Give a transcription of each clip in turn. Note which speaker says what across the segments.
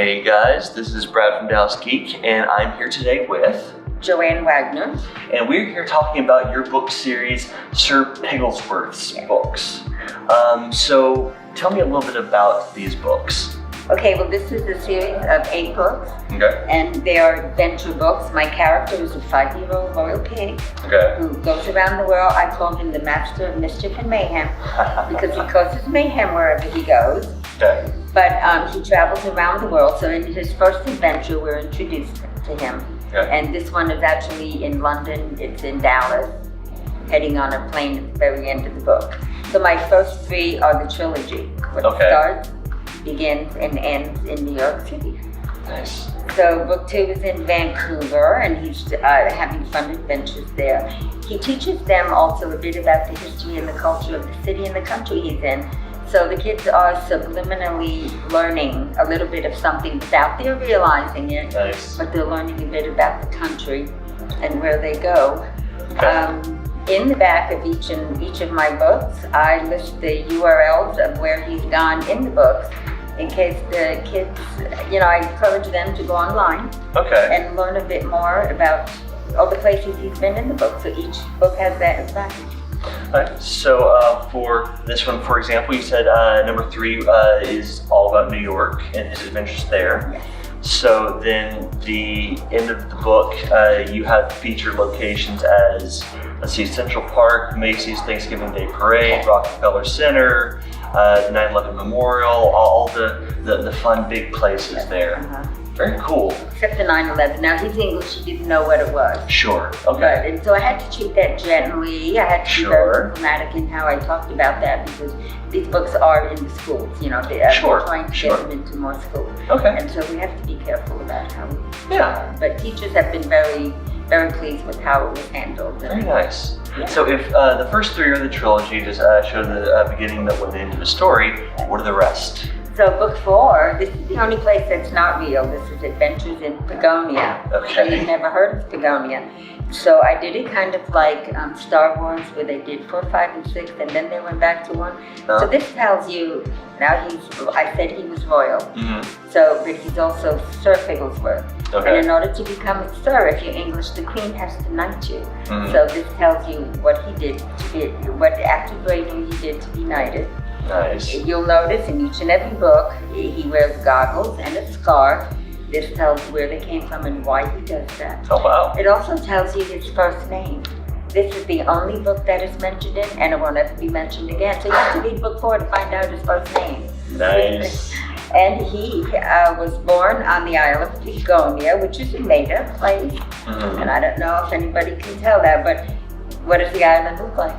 Speaker 1: Hey guys, this is Brad from Dallas Geek, and I'm here today with
Speaker 2: Joann Wagner.
Speaker 1: And we're here talking about your book series, Sir Pigglesworth's books. So tell me a little bit about these books.
Speaker 2: Okay, well this is a series of 8 books.
Speaker 1: Okay.
Speaker 2: And they are adventure books. My character is a 5-year-old royal pig who goes around the world. I call him the master of mischief and mayhem because he causes mayhem wherever he goes.
Speaker 1: Okay.
Speaker 2: But he travels around the world, so in his first adventure we're introduced to him.
Speaker 1: Okay.
Speaker 2: And this one is actually in London, it's in Dallas, heading on a plane at the very end of the book. So my first 3 are the trilogy. What starts, begins, and ends in New York City.
Speaker 1: Nice.
Speaker 2: So book 2 is in Vancouver, and he's having fun adventures there. He teaches them also a bit about the history and the culture of the city and the country he's in. So the kids are subliminally learning a little bit of something without their realizing it.
Speaker 1: Nice.
Speaker 2: But they're learning a bit about the country and where they go.
Speaker 1: Okay.
Speaker 2: In the back of each of my books, I list the URLs of where he's gone in the books in case the kids, I encourage them to go online and learn a bit more about all the places he's been in the book. So each book has that as well.
Speaker 1: Alright, so for this one, for example, you said number 3 is all about New York and his adventures there.
Speaker 2: Yes.
Speaker 1: So then the end of the book, you have featured locations as, let's see, Central Park, Macy's Thanksgiving Day Parade, Rockefeller Center, the 9/11 Memorial, all the fun big places there. Very cool.
Speaker 2: Except the 9/11. Now he's English, he didn't know what it was.
Speaker 1: Sure, okay.
Speaker 2: And so I had to treat that gently. I had to be very diplomatic in how I talked about that because these books are in the schools, they're trying to get them into more schools.
Speaker 1: Okay.
Speaker 2: And so we have to be careful about how we
Speaker 1: But
Speaker 2: teachers have been very, very pleased with how it was handled.
Speaker 1: Very nice. Yeah. So if the first 3 are the trilogy, just show the beginning, the middle, and the end of the story, what are the rest?
Speaker 2: So book 4, this is the only place that's not real. This is Adventures in Pagonia.
Speaker 1: Okay.
Speaker 2: You've never heard of Pagonia. So I did it kind of like Star Wars, where they did 4, 5, and 6, and then they went back to 1. So this tells you, I said he was royal. So, but he's also Sir Pigglesworth. And in order to become a Sir, if you're English, the Queen has to knight you. So this tells you what he did what active bravery he did to be knighted.
Speaker 1: Nice.
Speaker 2: You'll notice in each and every book, he wears goggles and a scarf. This tells where they came from and why he does that.
Speaker 1: Oh, wow.
Speaker 2: It also tells you his first name. This is the only book that is mentioned in, and it won't ever be mentioned again. So you have to read book 4 to find out his first name.
Speaker 1: Nice.
Speaker 2: And he was born on the Isle of Pagonia, which is a made-up place. And I don't know if anybody can tell that, but what does the island look like?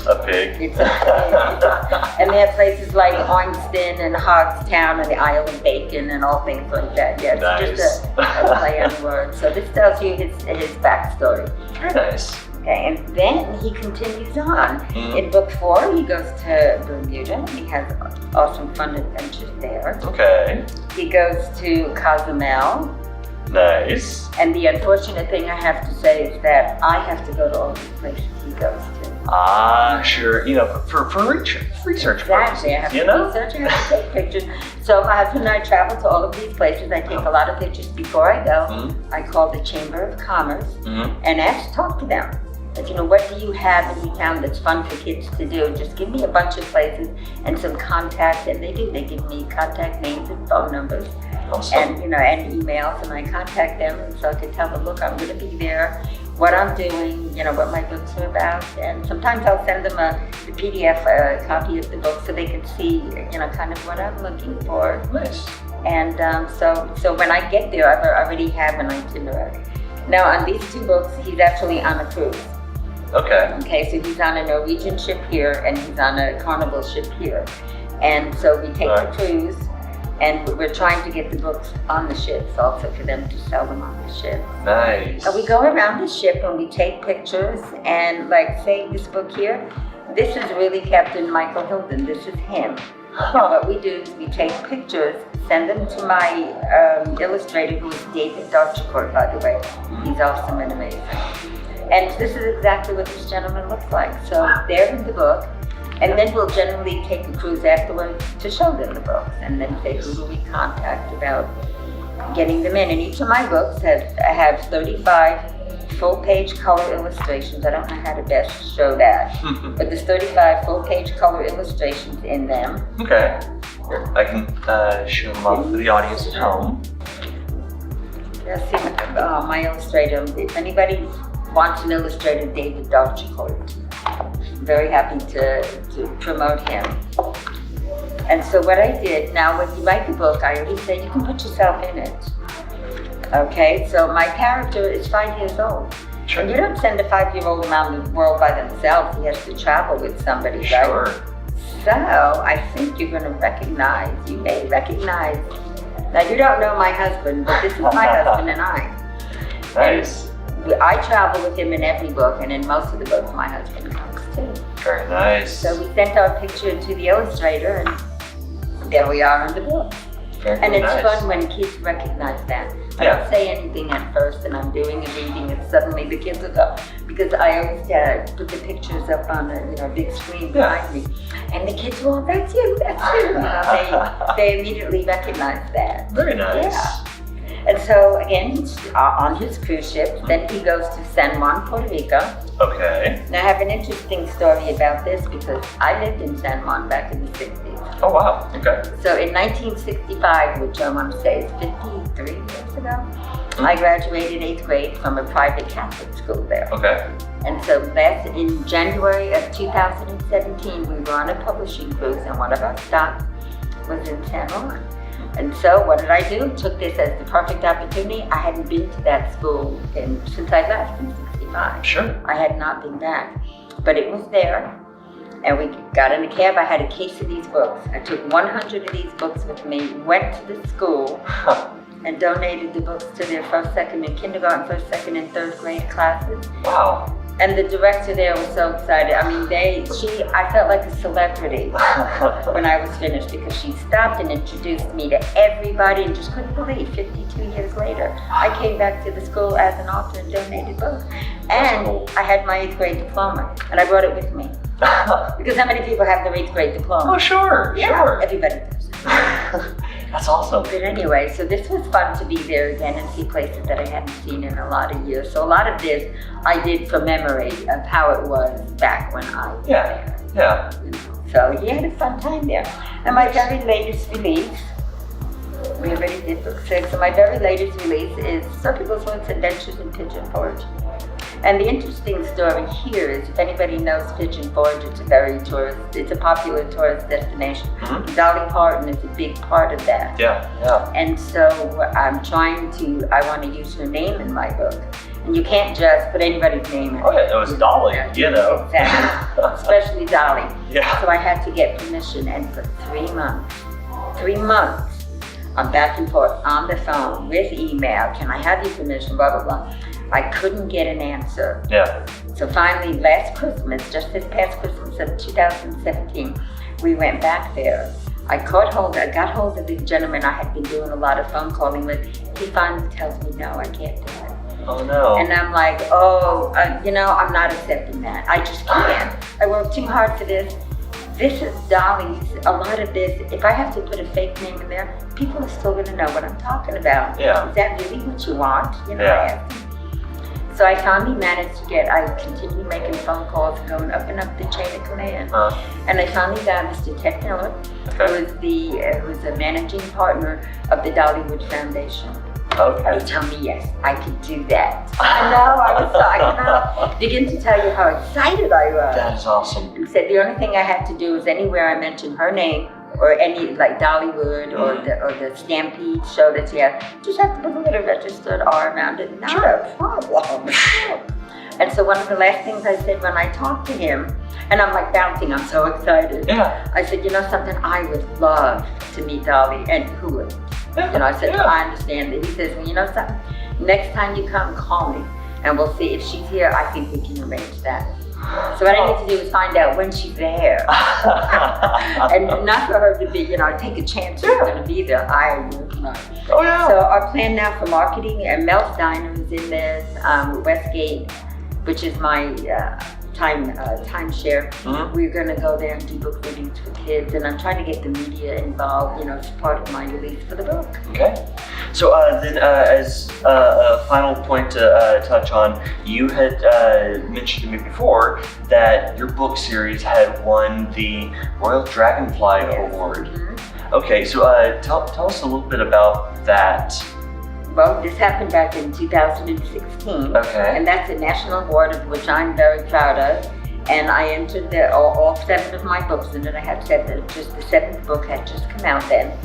Speaker 1: A pig.
Speaker 2: It's a pig. And they have places like Ormston and Hogstown and the Isle of Bacon and all things like that. Yeah, it's just a play on words. So this tells you his backstory.
Speaker 1: Very nice.
Speaker 2: Okay, and then he continues on. In book 4, he goes to Bermuda. He has awesome fun adventures there.
Speaker 1: Okay.
Speaker 2: He goes to Cozumel.
Speaker 1: Nice.
Speaker 2: And the unfortunate thing I have to say is that I have to go to all these places he goes to.
Speaker 1: Sure. For research purposes,
Speaker 2: I have to research, I have to take pictures. So my husband and I travel to all of these places. I take a lot of pictures before I go. I call the Chamber of Commerce and talk to them. But what do you have in your town that's fun for kids to do? Just give me a bunch of places and some contacts, and they do. They give me contact names and phone numbers.
Speaker 1: Awesome.
Speaker 2: And emails, and I contact them so I can tell them, look, I'm going to be there, what I'm doing, what my books are about, and sometimes I'll send them the PDF, a copy of the book, so they can see, kind of what I'm looking for.
Speaker 1: Nice.
Speaker 2: And so when I get there, I already have an itinerary. Now on these 2 books, he's actually on a cruise. Okay, so he's on a Norwegian ship here, and he's on a Carnival ship here. And so we take the cruise, and we're trying to get the books on the ships also for them to sell them on the ship.
Speaker 1: Nice.
Speaker 2: And we go around the ship and we take pictures, and say this book here, this is really Captain Michael Hilton, this is him. What we do is we take pictures, send them to my illustrator, who is David Darchicourt, by the way. He's awesome and amazing. And this is exactly what this gentleman looks like. So they're in the book, and then we'll generally take a cruise afterwards to show them the books, and then say, who do we contact about getting them in. And each of my books have 35 full-page color illustrations. I don't know how to best show that, but there's 35 full-page color illustrations in them.
Speaker 1: Okay. I can show them off for the audience at home.
Speaker 2: Let's see, my illustrator. If anybody wants an illustrator, David Darchicourt. Very happy to promote him. And so what I did, now when you write the book, I always say you can put yourself in it. Okay, so my character is 5 years old.
Speaker 1: Sure.
Speaker 2: And you don't send a 5-year-old around the world by themselves. He has to travel with somebody, right?
Speaker 1: Sure.
Speaker 2: So I think you're going to recognize, you may recognize. Now you don't know my husband, but this is my husband and I.
Speaker 1: Nice.
Speaker 2: And I travel with him in every book, and in most of the books my husband comes too.
Speaker 1: Very nice.
Speaker 2: So we sent our picture to the illustrator, and there we are in the book.
Speaker 1: Very
Speaker 2: And it's
Speaker 1: nice.
Speaker 2: fun when kids recognize that. I
Speaker 1: Yeah.
Speaker 2: don't say anything at first, and I'm doing a reading, and suddenly the kids will go, because I always put the pictures up on a big screen behind me, and the kids will, that's you, that's you. You know, they immediately recognize that.
Speaker 1: Very nice.
Speaker 2: Yeah. And so again, he's on his cruise ship. Then he goes to San Juan, Puerto Rico.
Speaker 1: Okay.
Speaker 2: Now I have an interesting story about this because I lived in San Juan back in the 60s.
Speaker 1: Oh wow. Okay.
Speaker 2: So in 1965, which I want to say is 53 years ago, I graduated 8th grade from a private Catholic school there.
Speaker 1: Okay.
Speaker 2: And so in January of 2017, we were on a publishing cruise, and one of our stops was in San Juan. And so what did I do? Took this as the perfect opportunity. I hadn't been to that school since I left in 65.
Speaker 1: Sure.
Speaker 2: I had not been back, but it was there. And we got in a cab. I had a case of these books. I took 100 of these books with me, went to the school, and donated the books to their first, second, and kindergarten, first, second, and third grade classes.
Speaker 1: Wow.
Speaker 2: And the director there was so excited. I mean, I felt like a celebrity when I was finished, because she stopped and introduced me to everybody, and just couldn't believe 52 years later, I came back to the school as an author and donated books. And I had my 8th grade diploma, and I brought it with me. Because how many people have their 8th grade diploma?
Speaker 1: Oh, sure.
Speaker 2: Yeah,
Speaker 1: Sure.
Speaker 2: everybody does.
Speaker 1: That's awesome.
Speaker 2: But anyway, so this was fun to be there again and see places that I hadn't seen in a lot of years. So a lot of this I did from memory of how it was back when I was there.
Speaker 1: Yeah.
Speaker 2: So he had a fun time there. And my very latest release, we already did book 6, so my very latest release is Sir Pigglesworth's Adventures in Pigeon Forge. And the interesting story here is, if anybody knows Pigeon Forge, it's a popular tourist destination.
Speaker 1: Mm-hmm.
Speaker 2: Dolly Parton is a big part of that.
Speaker 1: Yeah.
Speaker 2: And so I want to use her name in my book. And you can't just put anybody's name in.
Speaker 1: Oh yeah, it was Dolly, you know.
Speaker 2: Exactly. Especially Dolly.
Speaker 1: Yeah.
Speaker 2: So I had to get permission, and for 3 months, I'm back and forth on the phone with email. Can I have your permission? Blah, blah, blah. I couldn't get an answer.
Speaker 1: Yeah.
Speaker 2: So finally, last Christmas, just this past Christmas of 2017, we went back there. I got hold of the gentleman I had been doing a lot of phone calling with. He finally tells me, no, I can't do it.
Speaker 1: Oh no.
Speaker 2: And I'm like, I'm not accepting that. I just can't. I worked too hard for this. This is Dolly's, a lot of this, if I have to put a fake name in there, people are still gonna know what I'm talking about.
Speaker 1: Yeah.
Speaker 2: Is that really what you want? I
Speaker 1: Yeah.
Speaker 2: asked him. So I finally managed I continued making phone calls, going up and up the chain of command. And I finally got Mr. Ted Miller, who was the managing partner of the Dollywood Foundation.
Speaker 1: Okay.
Speaker 2: He told me, yes, I could do that. I know, I cannot begin to tell you how excited I was.
Speaker 1: That is awesome.
Speaker 2: He said the only thing I have to do is anywhere I mention her name, or any, like Dollywood, or the Stampede show that she has, just have to put a little registered R around it. Not a problem. And so one of the last things I said when I talked to him, and I'm like bouncing, I'm so excited.
Speaker 1: Yeah.
Speaker 2: I said, you know something, I would love to meet Dolly, and who would? I said, I understand that. He says, well, you know something, next time you come, call me, and we'll see if she's here. I think we can arrange that. So what I need to do is find out when she's there. And not for her to be, take a chance she's going to be there. I would not.
Speaker 1: Oh yeah.
Speaker 2: So our plan now for marketing, and Mel's Diner is in this, Westgate, which is my timeshare. We're going to go there and do book readings for kids, and I'm trying to get the media involved, as part of my release for the book.
Speaker 1: Okay. So then as a final point to touch on, you had mentioned to me before that your book series had won the Royal Dragonfly Award. Okay, so tell us a little bit about that.
Speaker 2: Well, this happened back in 2016.
Speaker 1: Okay.
Speaker 2: And that's a national award of which I'm very proud of. And I entered all 7 of my books in it. I had said that just the 7th book had just come out then.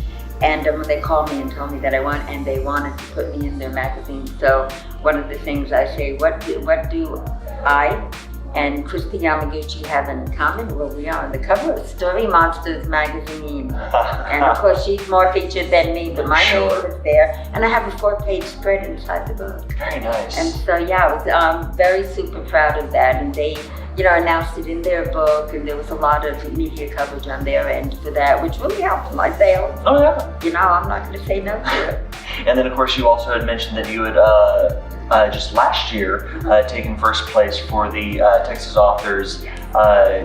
Speaker 2: And when they called me and told me that I won, and they wanted to put me in their magazine. So one of the things I say, what do I and Christy Yamaguchi have in common? Well, we are on the cover of Story Monsters magazine. And of course, she's more featured than me, but my name is there. And I have a 4-page spread inside the book.
Speaker 1: Very nice.
Speaker 2: And so, yeah, I was very super proud of that. And they, announced it in their book, and there was a lot of media coverage on their end for that, which really helped my sales.
Speaker 1: Oh, yeah.
Speaker 2: I'm not going to say no to it.
Speaker 1: And then, of course, you also had mentioned that you had just last year taken first place for the Texas Authors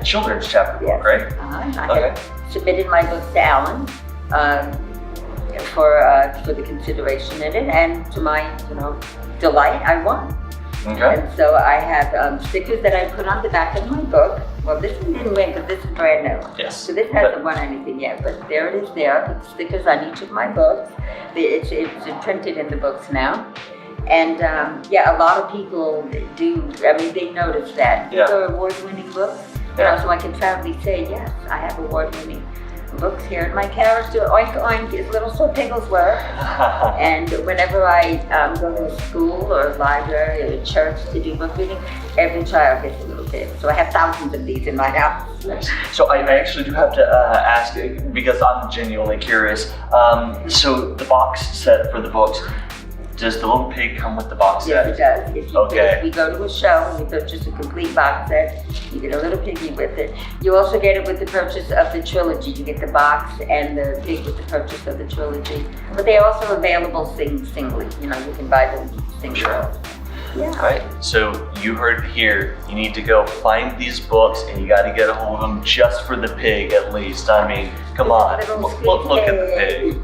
Speaker 1: Children's Chapter book, right?
Speaker 2: I had submitted my book to Alan for the consideration in it, and to my delight, I won.
Speaker 1: Okay.
Speaker 2: And so I have stickers that I put on the back of my book. Well, this one didn't win because this is brand new.
Speaker 1: Yes.
Speaker 2: So this hasn't won anything yet, but there it is there. I put stickers on each of my books. It's printed in the books now. And a lot of people do, they notice that. These are award-winning books. So I can proudly say, yes, I have award-winning books here. And my character, Oink Oink, is little Sir Pigglesworth. And whenever I go to a school or a library or a church to do book reading, every child gets a little pig. So I have thousands of these in my house.
Speaker 1: So I actually do have to ask, because I'm genuinely curious. So the box set for the books, does the little pig come with the box set?
Speaker 2: Yes, it does. If we go to a show and we purchase a complete box set, you get a little piggy with it. You also get it with the purchase of the trilogy. You get the box and the pig with the purchase of the trilogy. But they're also available singly. You can buy them singly.
Speaker 1: Sure.
Speaker 2: Yeah.
Speaker 1: All right, so you heard it here. You need to go find these books, and you got to get a hold of them just for the pig, at least. I mean, come on, look at the pig.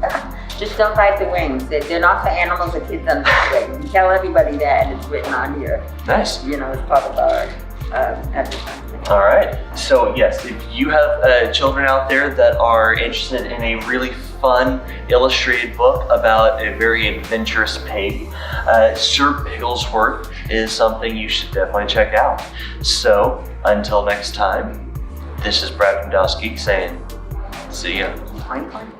Speaker 2: Just don't bite the wings. They're not for animals or kids understand. You tell everybody that, and it's written on here.
Speaker 1: Nice.
Speaker 2: It's part of our advertising.
Speaker 1: All right. So yes, if you have children out there that are interested in a really fun illustrated book about a very adventurous pig, Sir Pigglesworth is something you should definitely check out. So until next time, this is Brad from Geek saying, see ya.
Speaker 2: Oink, oink.